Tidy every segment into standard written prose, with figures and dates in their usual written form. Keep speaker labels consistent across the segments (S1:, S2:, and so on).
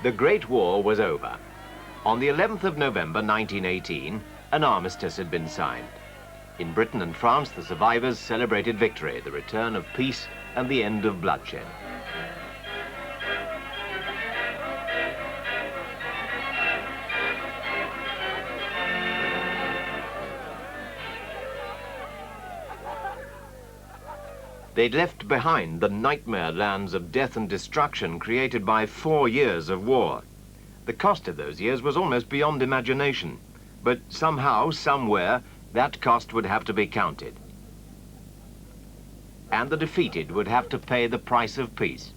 S1: The Great War was over. On the 11th of November 1918, an armistice had been signed. In Britain and France, the survivors celebrated victory, the return of peace and the end of bloodshed. They'd left behind the nightmare lands of death and destruction created by 4 years of war. The cost of those years was almost beyond imagination, but somehow, somewhere, that cost would have to be counted. And the defeated would have to pay the price of peace.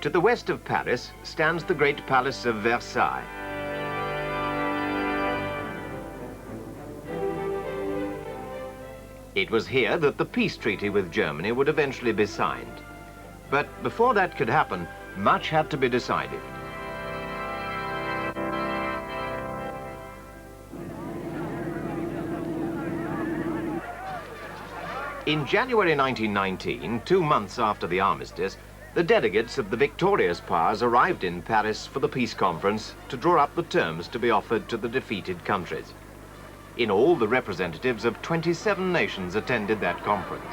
S1: To the west of Paris stands the great palace of Versailles. It was here that the peace treaty with Germany would eventually be signed. But before that could happen, much had to be decided. In January 1919, 2 months after the armistice, the delegates of the victorious powers arrived in Paris for the peace conference to draw up the terms to be offered to the defeated countries. In all, the representatives of 27 nations attended that conference.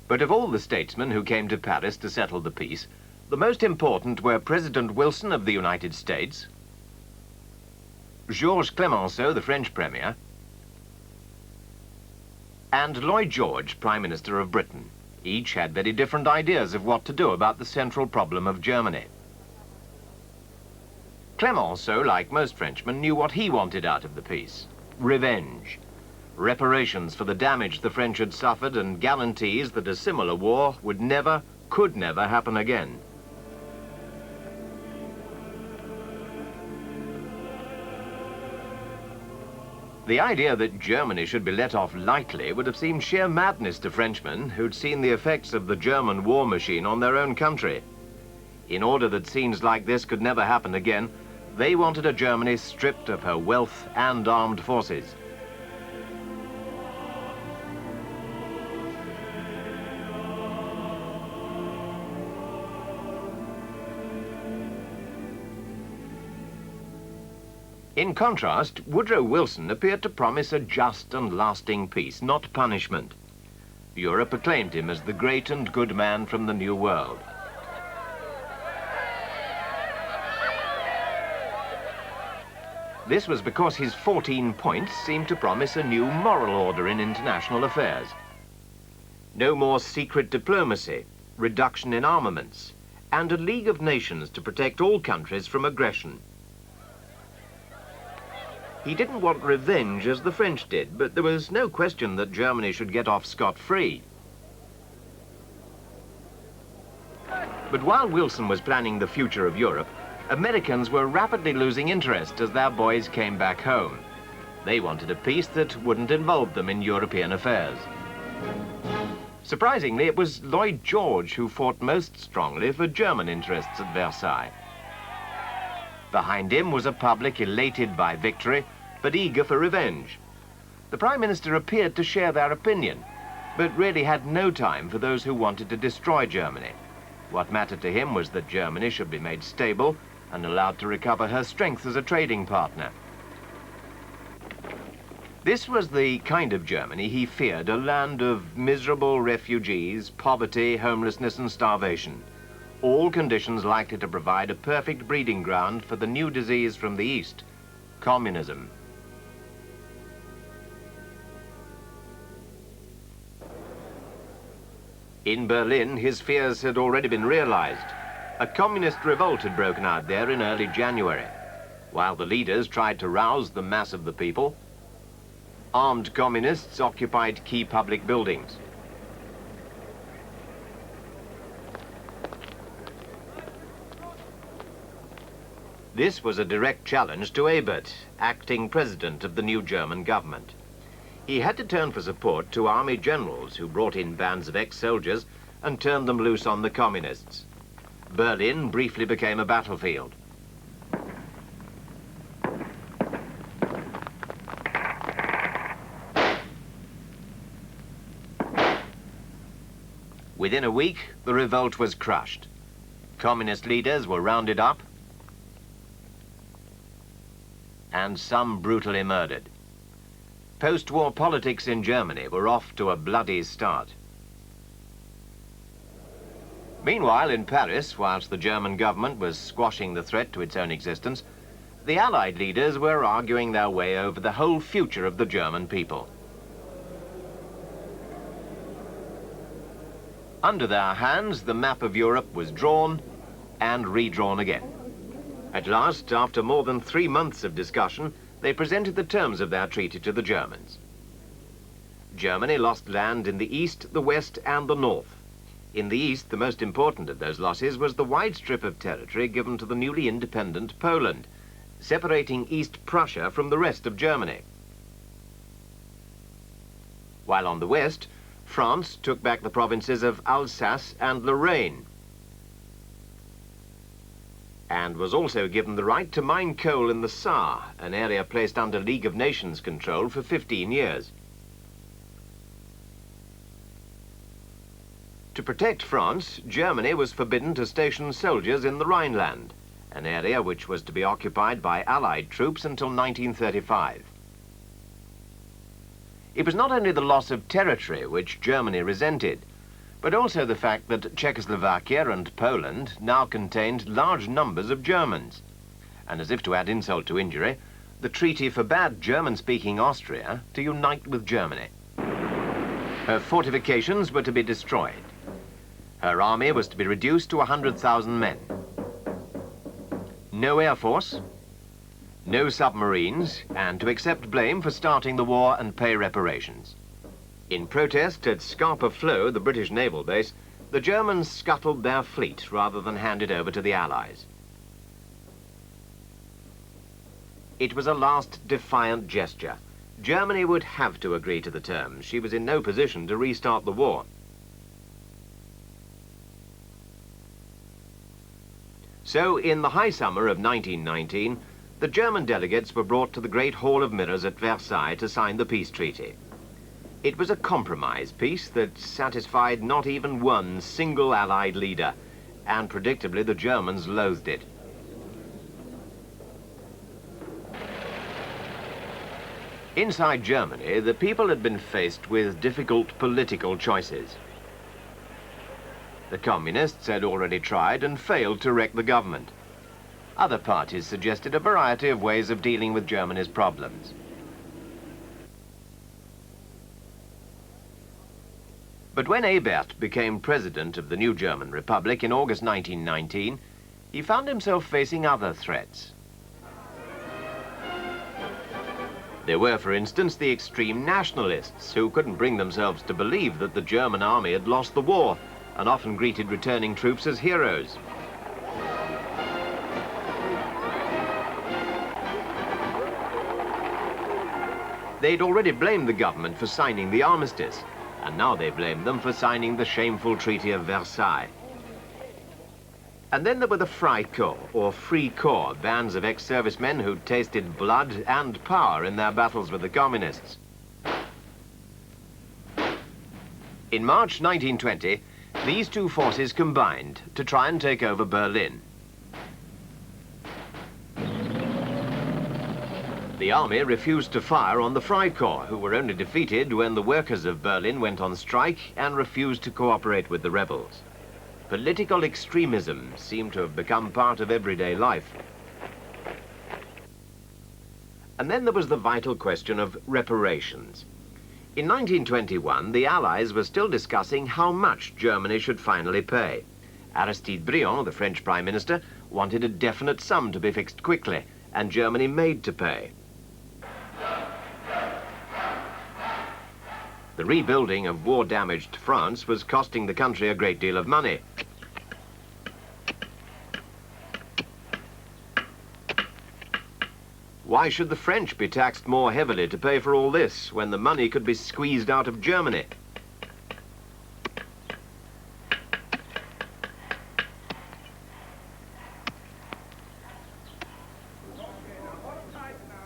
S1: But of all the statesmen who came to Paris to settle the peace, the most important were President Wilson of the United States, Georges Clemenceau, the French Premier, and Lloyd George, Prime Minister of Britain. Each had very different ideas of what to do about the central problem of Germany. Clemenceau, like most Frenchmen, knew what he wanted out of the peace: revenge, reparations for the damage the French had suffered, and guarantees that a similar war would never, could never happen again. The idea that Germany should be let off lightly would have seemed sheer madness to Frenchmen who'd seen the effects of the German war machine on their own country. In order that scenes like this could never happen again, they wanted a Germany stripped of her wealth and armed forces. In contrast, Woodrow Wilson appeared to promise a just and lasting peace, not punishment. Europe acclaimed him as the great and good man from the New World. This was because his 14 points seemed to promise a new moral order in international affairs. No more secret diplomacy, reduction in armaments, and a League of Nations to protect all countries from aggression. He didn't want revenge as the French did, but there was no question that Germany should get off scot-free. But while Wilson was planning the future of Europe, Americans were rapidly losing interest as their boys came back home. They wanted a peace that wouldn't involve them in European affairs. Surprisingly, it was Lloyd George who fought most strongly for German interests at Versailles. Behind him was a public elated by victory, but eager for revenge. The Prime Minister appeared to share their opinion, but really had no time for those who wanted to destroy Germany. What mattered to him was that Germany should be made stable and allowed to recover her strength as a trading partner. This was the kind of Germany he feared, a land of miserable refugees, poverty, homelessness, and starvation. All conditions likely to provide a perfect breeding ground for the new disease from the East, communism. In Berlin, his fears had already been realized. A communist revolt had broken out there in early January. While the leaders tried to rouse the mass of the people, armed communists occupied key public buildings. This was a direct challenge to Ebert, acting president of the new German government. He had to turn for support to army generals who brought in bands of ex-soldiers and turned them loose on the communists. Berlin briefly became a battlefield. Within a week, the revolt was crushed. Communist leaders were rounded up and some brutally murdered. Post-war politics in Germany were off to a bloody start. Meanwhile, in Paris, whilst the German government was squashing the threat to its own existence, the Allied leaders were arguing their way over the whole future of the German people. Under their hands, the map of Europe was drawn and redrawn again. At last, after more than 3 months of discussion, they presented the terms of their treaty to the Germans. Germany lost land in the east, the west, and the north. In the east, the most important of those losses was the wide strip of territory given to the newly independent Poland, separating East Prussia from the rest of Germany. While on the west, France took back the provinces of Alsace and Lorraine, and was also given the right to mine coal in the Saar, an area placed under League of Nations control for 15 years. To protect France, Germany was forbidden to station soldiers in the Rhineland, an area which was to be occupied by Allied troops until 1935. It was not only the loss of territory which Germany resented, but also the fact that Czechoslovakia and Poland now contained large numbers of Germans. And as if to add insult to injury, the treaty forbade German-speaking Austria to unite with Germany. Her fortifications were to be destroyed. Her army was to be reduced to 100,000 men. No air force, no submarines, and to accept blame for starting the war and pay reparations. In protest at Scapa Flow, the British naval base, the Germans scuttled their fleet rather than hand it over to the Allies. It was a last defiant gesture. Germany would have to agree to the terms. She was in no position to restart the war. So, in the high summer of 1919, the German delegates were brought to the Great Hall of Mirrors at Versailles to sign the peace treaty. It was a compromise peace that satisfied not even one single Allied leader, and predictably the Germans loathed it. Inside Germany, the people had been faced with difficult political choices. The communists had already tried and failed to wreck the government. Other parties suggested a variety of ways of dealing with Germany's problems. But when Ebert became president of the new German Republic in August 1919, he found himself facing other threats. There were, for instance, the extreme nationalists who couldn't bring themselves to believe that the German army had lost the war and often greeted returning troops as heroes. They'd already blamed the government for signing the armistice, and now they blamed them for signing the shameful Treaty of Versailles. And then there were the Freikorps, or Free Corps, bands of ex-servicemen who'd tasted blood and power in their battles with the communists. In March 1920, these two forces combined to try and take over Berlin. The army refused to fire on the Freikorps, who were only defeated when the workers of Berlin went on strike and refused to cooperate with the rebels. Political extremism seemed to have become part of everyday life. And then there was the vital question of reparations. In 1921, the Allies were still discussing how much Germany should finally pay. Aristide Briand, the French Prime Minister, wanted a definite sum to be fixed quickly, and Germany made to pay. The rebuilding of war-damaged France was costing the country a great deal of money. Why should the French be taxed more heavily to pay for all this, when the money could be squeezed out of Germany?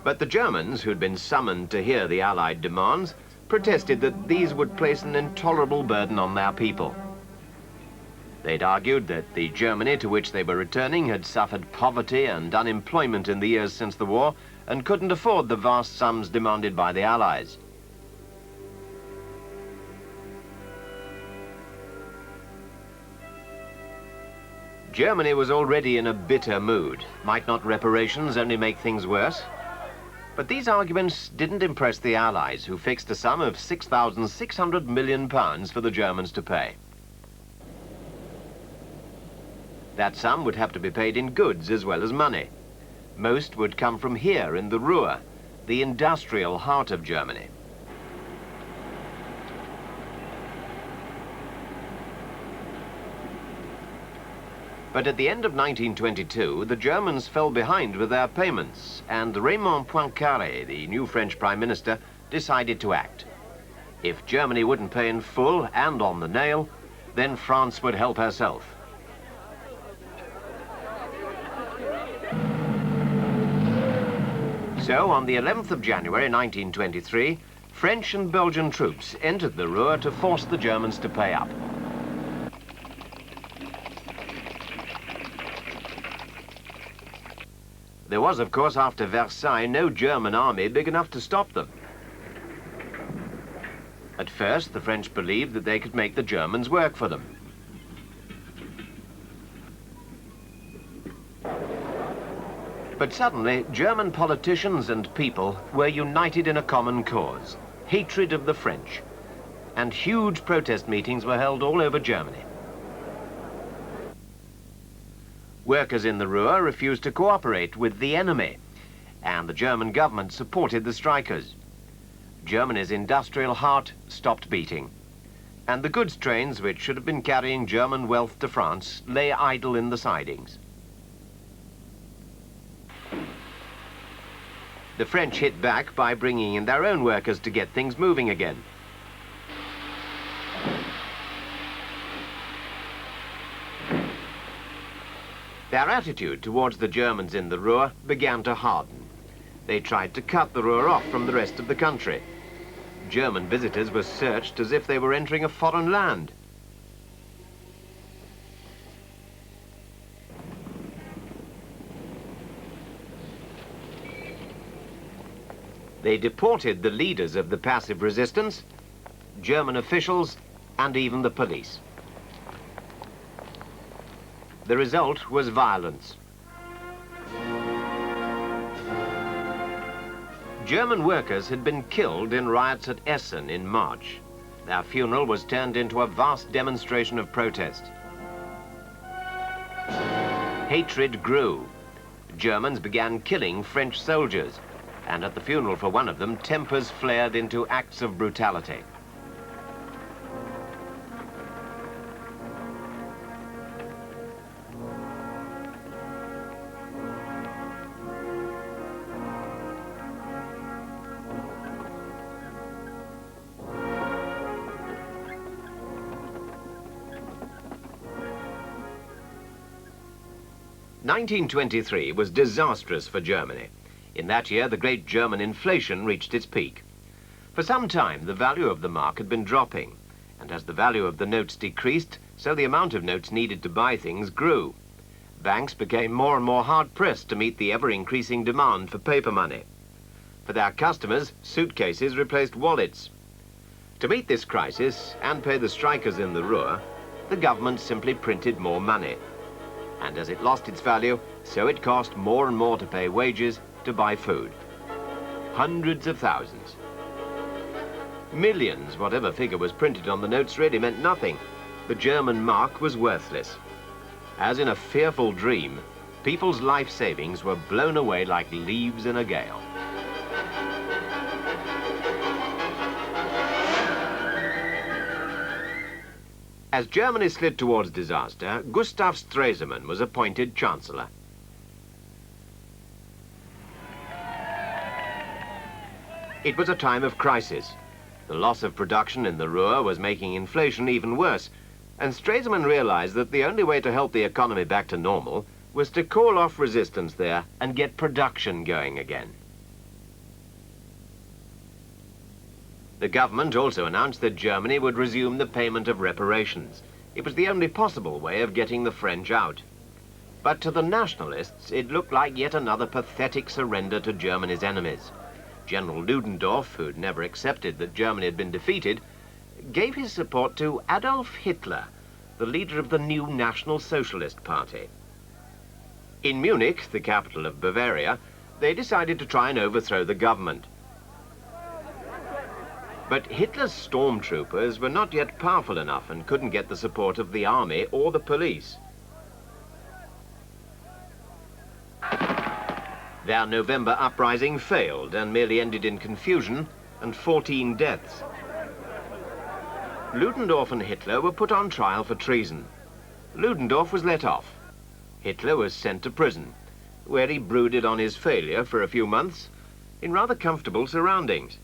S1: But the Germans, who'd been summoned to hear the Allied demands, protested that these would place an intolerable burden on their people. They'd argued that the Germany to which they were returning had suffered poverty and unemployment in the years since the war and couldn't afford the vast sums demanded by the Allies. Germany was already in a bitter mood. Might not reparations only make things worse? But these arguments didn't impress the Allies, who fixed a sum of £6,600 million for the Germans to pay. That sum would have to be paid in goods as well as money. Most would come from here in the Ruhr, the industrial heart of Germany. But at the end of 1922, the Germans fell behind with their payments, and Raymond Poincaré, the new French Prime Minister, decided to act. If Germany wouldn't pay in full and on the nail, then France would help herself. So, on the 11th of January 1923, French and Belgian troops entered the Ruhr to force the Germans to pay up. There was, of course, after Versailles, no German army big enough to stop them. At first, the French believed that they could make the Germans work for them. But suddenly, German politicians and people were united in a common cause: hatred of the French. And huge protest meetings were held all over Germany. Workers in the Ruhr refused to cooperate with the enemy, and the German government supported the strikers. Germany's industrial heart stopped beating, and the goods trains, which should have been carrying German wealth to France, lay idle in the sidings. The French hit back by bringing in their own workers to get things moving again. Their attitude towards the Germans in the Ruhr began to harden. They tried to cut the Ruhr off from the rest of the country. German visitors were searched as if they were entering a foreign land. They deported the leaders of the passive resistance, German officials, and even the police. The result was violence. German workers had been killed in riots at Essen in March. Their funeral was turned into a vast demonstration of protest. Hatred grew. Germans began killing French soldiers, and at the funeral for one of them, tempers flared into acts of brutality. "1923 was disastrous for Germany. In that year, the great German inflation reached its peak. For some time, the value of the mark had been dropping, and as the value of the notes decreased, so the amount of notes needed to buy things grew. Banks became more and more hard-pressed to meet the ever-increasing demand for paper money. For their customers, suitcases replaced wallets. To meet this crisis and pay the strikers in the Ruhr, the government simply printed more money. And as it lost its value, so it cost more and more to pay wages, to buy food. Hundreds of thousands. Millions, whatever figure was printed on the notes, really meant nothing. The German mark was worthless. As in a fearful dream, people's life savings were blown away like leaves in a gale. As Germany slid towards disaster, Gustav Stresemann was appointed Chancellor. It was a time of crisis. The loss of production in the Ruhr was making inflation even worse, and Stresemann realized that the only way to help the economy back to normal was to call off resistance there and get production going again. The government also announced that Germany would resume the payment of reparations. It was the only possible way of getting the French out. But to the nationalists, it looked like yet another pathetic surrender to Germany's enemies. General Ludendorff, who'd never accepted that Germany had been defeated, gave his support to Adolf Hitler, the leader of the new National Socialist Party. In Munich, the capital of Bavaria, they decided to try and overthrow the government. But Hitler's stormtroopers were not yet powerful enough and couldn't get the support of the army or the police. Their November uprising failed and merely ended in confusion and 14 deaths. Ludendorff and Hitler were put on trial for treason. Ludendorff was let off. Hitler was sent to prison, where he brooded on his failure for a few months in rather comfortable surroundings.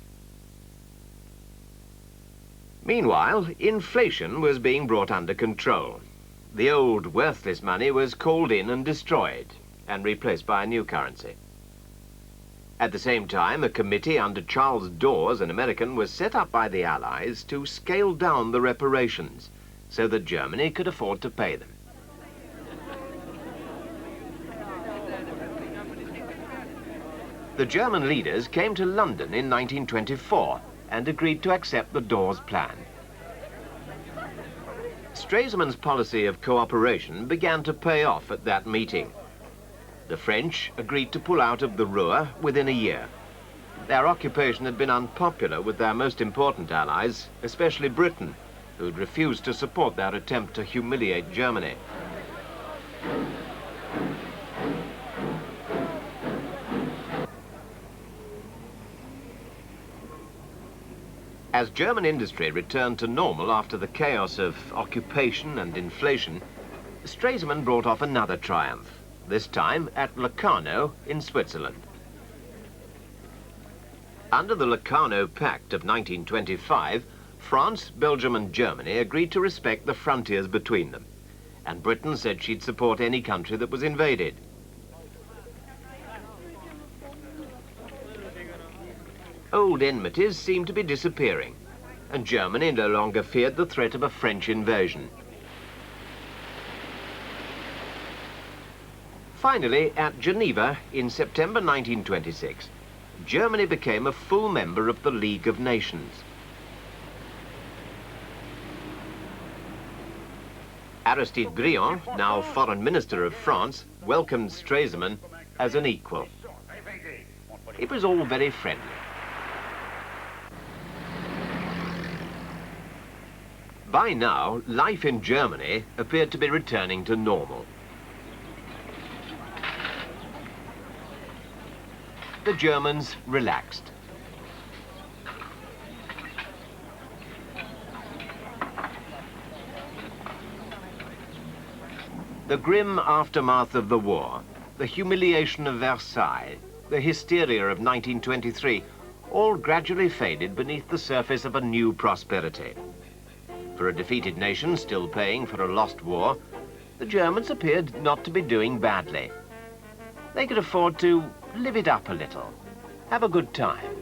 S1: Meanwhile, inflation was being brought under control. The old worthless money was called in and destroyed and replaced by a new currency. At the same time, a committee under Charles Dawes, an American, was set up by the Allies to scale down the reparations so that Germany could afford to pay them. The German leaders came to London in 1924 and agreed to accept the Dawes plan. Stresemann's policy of cooperation began to pay off at that meeting. The French agreed to pull out of the Ruhr within a year. Their occupation had been unpopular with their most important allies, especially Britain, who'd refused to support their attempt to humiliate Germany. As German industry returned to normal after the chaos of occupation and inflation, Stresemann brought off another triumph, this time at Locarno in Switzerland. Under the Locarno Pact of 1925, France, Belgium and Germany agreed to respect the frontiers between them, and Britain said she'd support any country that was invaded. Old enmities seemed to be disappearing, and Germany no longer feared the threat of a French invasion. Finally, at Geneva in September 1926, Germany became a full member of the League of Nations. Aristide Briand, now Foreign Minister of France, welcomed Stresemann as an equal. It was all very friendly. By now, life in Germany appeared to be returning to normal. The Germans relaxed. The grim aftermath of the war, the humiliation of Versailles, the hysteria of 1923, all gradually faded beneath the surface of a new prosperity. For a defeated nation still paying for a lost war, the Germans appeared not to be doing badly. They could afford to live it up a little, have a good time.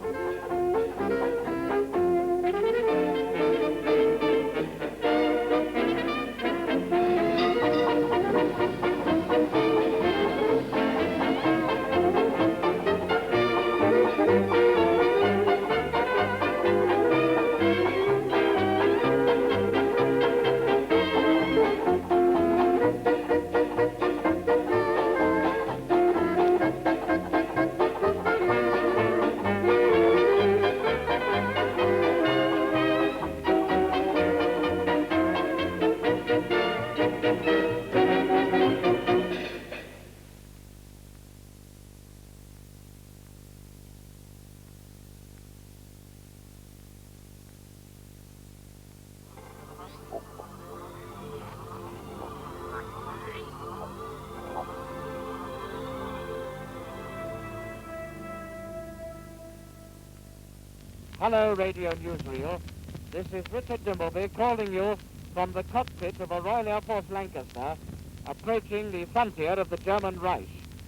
S2: Hello, Radio Newsreel. This is Richard Dimbleby calling you from the cockpit of a Royal Air Force Lancaster approaching the frontier of the German Reich.